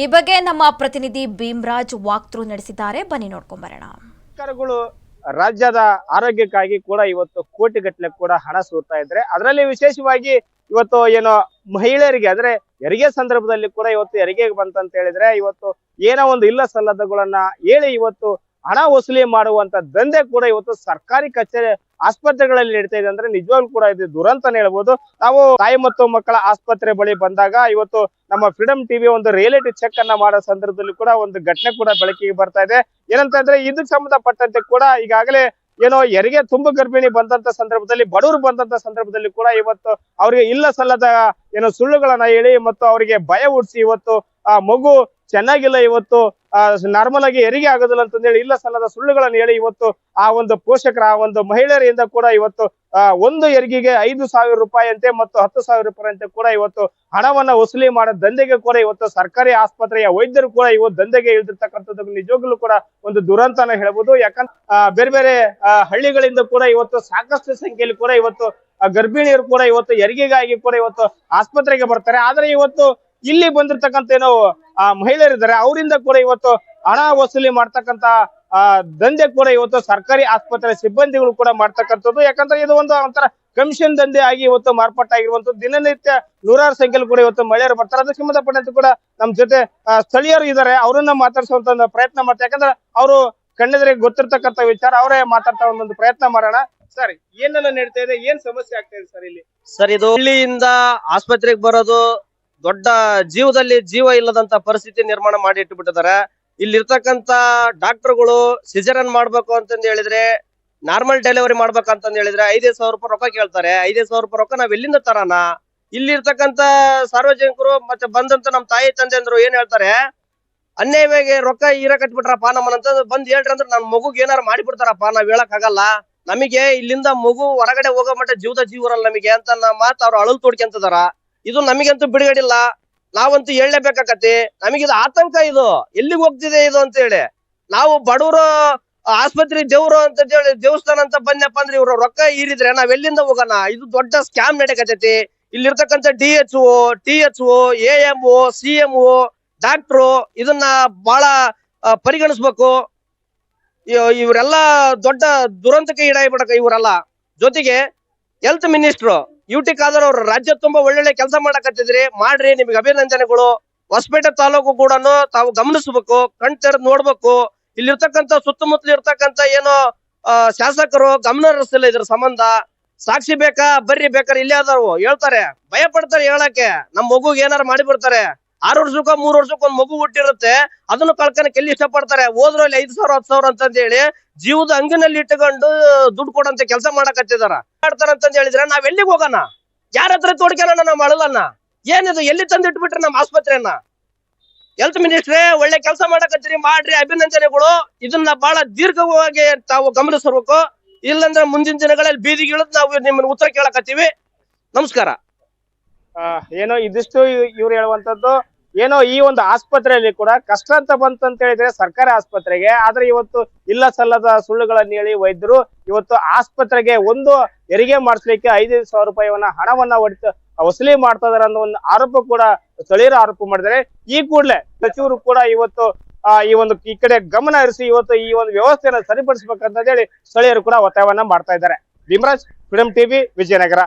ಈ ಬಗ್ಗೆ ನಮ್ಮ ಪ್ರತಿನಿಧಿ ಭೀಮರಾಜ್ ವಾಕ್ಥ್ರೂ ನಡೆಸಿದ್ದಾರೆ. ಬನ್ನಿ ನೋಡ್ಕೊಂಡ್ ಬರೋಣ. ಸರ್ಕಾರಗಳು ರಾಜ್ಯದ ಆರೋಗ್ಯಕ್ಕಾಗಿ ಕೂಡ ಇವತ್ತು ಕೋಟಿಗಟ್ಟಲೆ ಕೂಡ ಹಣ ಸುರ್ತಾ ಇದ್ರೆ, ಅದರಲ್ಲಿ ವಿಶೇಷವಾಗಿ ಇವತ್ತು ಏನೋ ಮಹಿಳೆಯರಿಗೆ ಅಂದ್ರೆ ಹೆರಿಗೆ ಸಂದರ್ಭದಲ್ಲಿ ಕೂಡ ಇವತ್ತು ಹೆರಿಗೆ ಬಂತಂತ ಹೇಳಿದ್ರೆ ಇವತ್ತು ಏನೋ ಒಂದು ಇಲ್ಲ ಸಲ್ಲದಗಳನ್ನ ಹೇಳಿ ಇವತ್ತು ಹಣ ವಸೂಲಿ ಮಾಡುವಂತ ದಂಧೆ ಕೂಡ ಇವತ್ತು ಸರ್ಕಾರಿ ಕಚೇರಿ ಆಸ್ಪತ್ರೆಗಳಲ್ಲಿ ನಡೀತಾ ಇದೆ. ಅಂದ್ರೆ ನಿಜವಾಗ್ಲೂ ಕೂಡ ಇದು ದುರಂತನೇ ಹೇಳ್ಬೋದು. ನಾವು ತಾಯಿ ಮತ್ತು ಮಕ್ಕಳ ಆಸ್ಪತ್ರೆ ಬಳಿ ಬಂದಾಗ ಇವತ್ತು ನಮ್ಮ ಫ್ರೀಡಮ್ ಟಿವಿ ಒಂದು ರಿಯಾಲಿಟಿ ಚೆಕ್ ಅನ್ನ ಮಾಡೋ ಸಂದರ್ಭದಲ್ಲಿ ಕೂಡ ಒಂದು ಘಟನೆ ಕೂಡ ಬೆಳಕಿಗೆ ಬರ್ತಾ ಇದೆ. ಏನಂತಂದ್ರೆ ಇದಕ್ಕೆ ಸಂಬಂಧಪಟ್ಟಂತೆ ಕೂಡ ಈಗಾಗಲೇ ಏನೋ ಹೆರಿಗೆ ತುಂಬ ಗರ್ಭಿಣಿ ಬಂದಂತ ಸಂದರ್ಭದಲ್ಲಿ, ಬಡವರು ಬಂದಂತ ಸಂದರ್ಭದಲ್ಲಿ ಕೂಡ ಇವತ್ತು ಅವ್ರಿಗೆ ಇಲ್ಲ ಸಲ್ಲದ ಏನೋ ಸುಳ್ಳುಗಳನ್ನ ಹೇಳಿ ಮತ್ತು ಅವರಿಗೆ ಭಯ ಹುಟ್ಟಿಸಿ ಇವತ್ತು ಆ ಮಗು ಚೆನ್ನಾಗಿಲ್ಲ, ಇವತ್ತು ನಾರ್ಮಲ್ ಆಗಿ ಹೆರಿಗೆ ಆಗೋದಿಲ್ಲ ಅಂತಂದೇಳಿ ಇಲ್ಲ ಸಲ್ಲದ ಸುಳ್ಳುಗಳನ್ನ ಹೇಳಿ ಇವತ್ತು ಆ ಒಂದು ಪೋಷಕರ ಆ ಒಂದು ಮಹಿಳೆಯರಿಂದ ಕೂಡ ಇವತ್ತು ಒಂದು ಹೆರಿಗೆಗೆ 5,000 ರೂಪಾಯಿ ಅಂತೆ ಮತ್ತು 10,000 ರೂಪಾಯಿ ಅಂತೆ ಕೂಡ ಇವತ್ತು ಹಣವನ್ನ ವಸೂಲಿ ಮಾಡೋ ದಂಧೆಗೆ ಕೂಡ ಇವತ್ತು ಸರ್ಕಾರಿ ಆಸ್ಪತ್ರೆಯ ವೈದ್ಯರು ಕೂಡ ಇವತ್ತು ದಂಧೆಗೆ ಇಳಿದಿರ್ತಕ್ಕಂಥದ್ದು ನಿಜವಾಗ್ಲೂ ಕೂಡ ಒಂದು ದುರಂತನ ಹೇಳ್ಬೋದು. ಯಾಕಂದ್ರೆ ಬೇರೆ ಬೇರೆ ಹಳ್ಳಿಗಳಿಂದ ಕೂಡ ಇವತ್ತು ಸಾಕಷ್ಟು ಸಂಖ್ಯೆಯಲ್ಲಿ ಕೂಡ ಇವತ್ತು ಗರ್ಭಿಣಿಯರು ಕೂಡ ಇವತ್ತು ಹೆರಿಗೆಗಾಗಿ ಕೂಡ ಇವತ್ತು ಆಸ್ಪತ್ರೆಗೆ ಬರ್ತಾರೆ. ಆದ್ರೆ ಇವತ್ತು ಇಲ್ಲಿ ಬಂದಿರ್ತಕ್ಕಂಥ ಏನೋ ಮಹಿಳೆಯರಿದ್ದಾರೆ, ಅವರಿಂದ ಕೂಡ ಇವತ್ತು ಹಣ ವಸೂಲಿ ಮಾಡ್ತಕ್ಕಂತ ದಂಧೆ ಕೂಡ ಇವತ್ತು ಸರ್ಕಾರಿ ಆಸ್ಪತ್ರೆ ಸಿಬ್ಬಂದಿಗಳು ಕೂಡ ಮಾಡ್ತಕ್ಕಂಥದ್ದು. ಯಾಕಂದ್ರೆ ಇದು ಒಂದು ಒಂಥರ ಕಮಿಷನ್ ದಂಧೆ ಆಗಿ ಇವತ್ತು ಮಾರ್ಪಾಟಾಗಿರುವಂತದ್ದು. ದಿನನಿತ್ಯ ನೂರಾರು ಸಂಖ್ಯೆಯಲ್ಲಿ ಕೂಡ ಇವತ್ತು ಮಹಿಳೆಯರು ಬರ್ತಾರೆ. ಅದಕ್ಕೆ ಸಂಬಂಧಪಟ್ಟಂತೆ ಕೂಡ ನಮ್ ಜೊತೆ ಸ್ಥಳೀಯರು ಇದ್ದಾರೆ, ಅವರನ್ನ ಮಾತಾಡ್ಸುವಂತ ಪ್ರಯತ್ನ ಮಾಡ್ತಾರೆ. ಯಾಕಂದ್ರೆ ಅವರು ಕಣ್ಣೆದುರಿಗೆ ಗೊತ್ತಿರ್ತಕ್ಕಂಥ ವಿಚಾರ, ಅವರೇ ಮಾತಾಡ್ತಾ ಒಂದೊಂದು ಪ್ರಯತ್ನ ಮಾಡೋಣ. ಸರ್, ಏನೆಲ್ಲ ನಡೀತಾ ಇದೆ, ಏನ್ ಸಮಸ್ಯೆ ಆಗ್ತಾ ಇದೆ ಸರ್ ಇಲ್ಲಿ? ಸರ್, ಇದು ಹಳ್ಳಿಯಿಂದ ಆಸ್ಪತ್ರೆಗೆ ಬರೋದು ದೊಡ್ಡ ಜೀವದಲ್ಲಿ ಜೀವ ಇಲ್ಲದಂತ ಪರಿಸ್ಥಿತಿ ನಿರ್ಮಾಣ ಮಾಡಿ ಇಟ್ಟುಬಿಟ್ಟಿದ್ದಾರೆ. ಇಲ್ಲಿರ್ತಕ್ಕಂತ ಡಾಕ್ಟರ್ಗಳು ಸಿಜರನ್ ಮಾಡ್ಬೇಕು ಅಂತಂದ್ ಹೇಳಿದ್ರೆ, ನಾರ್ಮಲ್ ಡೆಲಿವರಿ ಮಾಡ್ಬೇಕಂತಂದ್ ಹೇಳಿದ್ರೆ 5,000 ರೂಪಾಯಿ ರೊಕ್ಕ ಕೇಳ್ತಾರೆ. 5,000 ರೂಪಾಯಿ ರೊಕ್ಕ ನಾವ್ ಎಲ್ಲಿಂದ ತರಾನ? ಇಲ್ಲಿರ್ತಕ್ಕಂತ ಸಾರ್ವಜನಿಕರು ಮತ್ತೆ ಬಂದಂತ ನಮ್ ತಾಯಿ ತಂದೆ ಅಂದ್ರು ಏನ್ ಹೇಳ್ತಾರೆ, ಅನ್ಯಾಯವಾಗಿ ರೊಕ್ಕ ಈರ ಕಟ್ಬಿಟ್ರಪ್ಪ ನಮ್ಮನಂತ ಬಂದ್ ಹೇಳ್ರಿ ಅಂದ್ರೆ ನನ್ ಮಗುಗ್ ಏನಾರು ಮಾಡಿಬಿಡ್ತಾರಪ್ಪ, ನಾವ್ ಹೇಳಕ್ ಆಗಲ್ಲ. ನಮಗೆ ಇಲ್ಲಿಂದ ಮಗು ಹೊರಗಡೆ ಹೋಗೋ ಮಟ್ಟ ಜೀವದ ಜೀವರಲ್ಲ ನಮಗೆ ಅಂತ ಮಾತು ಅವ್ರು ಅಳಲ್ ತೋಡ್ಕೊಂತದಾರ. ಇದು ನಮಗಂತೂ ಬಿಡುಗಡಿಲ್ಲ, ನಾವಂತೂ ಹೇಳಲೇಬೇಕಾಕತಿ. ನಮಗಿದು ಆತಂಕ, ಇದು ಎಲ್ಲಿಗೆ ಹೋಗ್ತಿದೆ ಇದು ಅಂತ ಹೇಳಿ. ನಾವು ಬಡವರು ಆಸ್ಪತ್ರೆ ದೇವ್ರು ಅಂತ ಹೇಳಿ ದೇವಸ್ಥಾನ ಅಂತ ಬಂದಪ್ಪ ಅಂದ್ರೆ ಇವ್ರು ರೊಕ್ಕ ಈರಿದ್ರೆ ನಾವ್ ಎಲ್ಲಿಂದ ಹೋಗೋಣ? ಇದು ದೊಡ್ಡ ಸ್ಕ್ಯಾಮ್ ನಡೀಕತೈತಿ. ಇಲ್ಲಿರ್ತಕ್ಕಂಥ DHO, THO, AMO, CMO doctor ಇದನ್ನ ಬಹಳ ಪರಿಗಣಿಸ್ಬೇಕು. ಇವರೆಲ್ಲ ದೊಡ್ಡ ದುರಂತಕ್ಕೆ ಈಡಾಗ್ಬಿಡಕ ಇವರೆಲ್ಲ. ಜೊತೆಗೆ ಹೆಲ್ತ್ ಮಿನಿಸ್ಟ್ರು UT ಖಾದರ್ ಅವರು ರಾಜ್ಯ ತುಂಬಾ ಒಳ್ಳೊಳ್ಳೆ ಕೆಲಸ ಮಾಡಕತ್ತಿದ್ರಿ, ಮಾಡ್ರಿ, ನಿಮ್ಗೆ ಅಭಿನಂದನೆಗಳು. ಹೊಸಪೇಟೆ ತಾಲೂಕು ಕೂಡ ತಾವು ಗಮನಿಸ್ಬೇಕು, ಕಣ್ ತೆರೆದು ನೋಡ್ಬೇಕು. ಇಲ್ಲಿರ್ತಕ್ಕಂಥ ಸುತ್ತಮುತ್ತಲು ಇರ್ತಕ್ಕಂಥ ಏನೋ ಶಾಸಕರು ಗಮನ ಹರಿಸ್ತಿಲ್ಲ ಇದ್ರ ಸಂಬಂಧ. ಸಾಕ್ಷಿ ಬೇಕಾ ಬರ್ರಿ, ಬೇಕಾರೆ ಇಲ್ಲೇ ಆದವು ಹೇಳ್ತಾರೆ, ಭಯ ಪಡ್ತಾರೆ ಹೇಳಕ್ಕೆ. ನಮ್ ಮಗುಗ್ ಏನಾರು ಮಾಡಿ ಬಿಡ್ತಾರೆ. 6 ವರ್ಷಕ್ಕೋ 3 ವರ್ಷಕ್ಕೋ ಒಂದ್ ಮಗು ಹುಟ್ಟಿರುತ್ತೆ, ಅದನ್ನು ಕಳ್ಕನಕ್ಕೆ ಎಲ್ಲಿ ಇಷ್ಟಪಡ್ತಾರೆ? ಹೋದ್ರು ಅಲ್ಲಿ 5,000 10,000 ಅಂತಂದ ಹೇಳಿ ಜೀವದ ಅಂಗಿನಲ್ಲಿ ಇಟ್ಟುಕೊಂಡು ದುಡ್ಡು ಕೊಡಂತ ಕೆಲಸ ಮಾಡಕತ್ತಿದಾರ. ಮಾಡ್ತಾರಂತಂದ್ ಹೇಳಿದ್ರೆ ನಾವ್ ಎಲ್ಲಿಗೆ ಹೋಗೋಣ? ಯಾರ ಹತ್ರ ತೋಡ್ಕೊಳ್ಳೋಣ ನಮ್ಮ ಅಳಲನ್ನ? ಏನಿದು, ಎಲ್ಲಿ ತಂದಿಟ್ಬಿಟ್ರೆ ನಮ್ಮ ಆಸ್ಪತ್ರೆಯನ್ನ? ಹೆಲ್ತ್ ಮಿನಿಸ್ಟ್ರೇ, ಒಳ್ಳೆ ಕೆಲಸ ಮಾಡಕತ್ತೀರಿ, ಮಾಡ್ರಿ, ಅಭಿನಂದನೆಗಳು. ಇದನ್ನ ಬಹಳ ದೀರ್ಘವಾಗಿ ತಾವು ಗಮನಿಸಬೇಕು. ಇಲ್ಲಂದ್ರೆ ಮುಂದಿನ ದಿನಗಳಲ್ಲಿ ಬೀದಿಗೆ ಇಳಿದು ನಾವು ನಿಮ್ಮನ್ನ ಉತ್ತರ ಕೇಳಕತ್ತೀವಿ. ನಮಸ್ಕಾರ. ಏನೋ ಇದಿಷ್ಟು ಇವ್ರು ಹೇಳುವಂತದ್ದು. ಏನೋ ಈ ಒಂದು ಆಸ್ಪತ್ರೆಯಲ್ಲಿ ಕೂಡ ಕಷ್ಟ ಅಂತ ಬಂತಂತ ಹೇಳಿದ್ರೆ ಸರ್ಕಾರಿ ಆಸ್ಪತ್ರೆಗೆ, ಆದ್ರೆ ಇವತ್ತು ಇಲ್ಲ ಸಲ್ಲದ ಸುಳ್ಳುಗಳನ್ನ ಹೇಳಿ ವೈದ್ಯರು ಇವತ್ತು ಆಸ್ಪತ್ರೆಗೆ ಒಂದು ಹೆರಿಗೆ ಮಾಡಿಸ್ಲಿಕ್ಕೆ 5,000 ರೂಪಾಯಿವನ್ನ ಹಣವನ್ನ ವಸೂಲಿ ಮಾಡ್ತಾ ಇದಾರೆ ಅನ್ನೋ ಒಂದು ಆರೋಪ ಕೂಡ ಸ್ಥಳೀಯರು ಆರೋಪ ಮಾಡಿದ್ದಾರೆ. ಈ ಕೂಡಲೇ ಸಚಿವರು ಕೂಡ ಇವತ್ತು ಈ ಕಡೆ ಗಮನ ಹರಿಸಿ ಇವತ್ತು ಈ ಒಂದು ವ್ಯವಸ್ಥೆಯನ್ನು ಸರಿಪಡಿಸಬೇಕಂತ ಹೇಳಿ ಸ್ಥಳೀಯರು ಕೂಡ ಒತ್ತಾಯವನ್ನ ಮಾಡ್ತಾ ಇದ್ದಾರೆ. Bhimraj, freedom TV, Vijayanagara.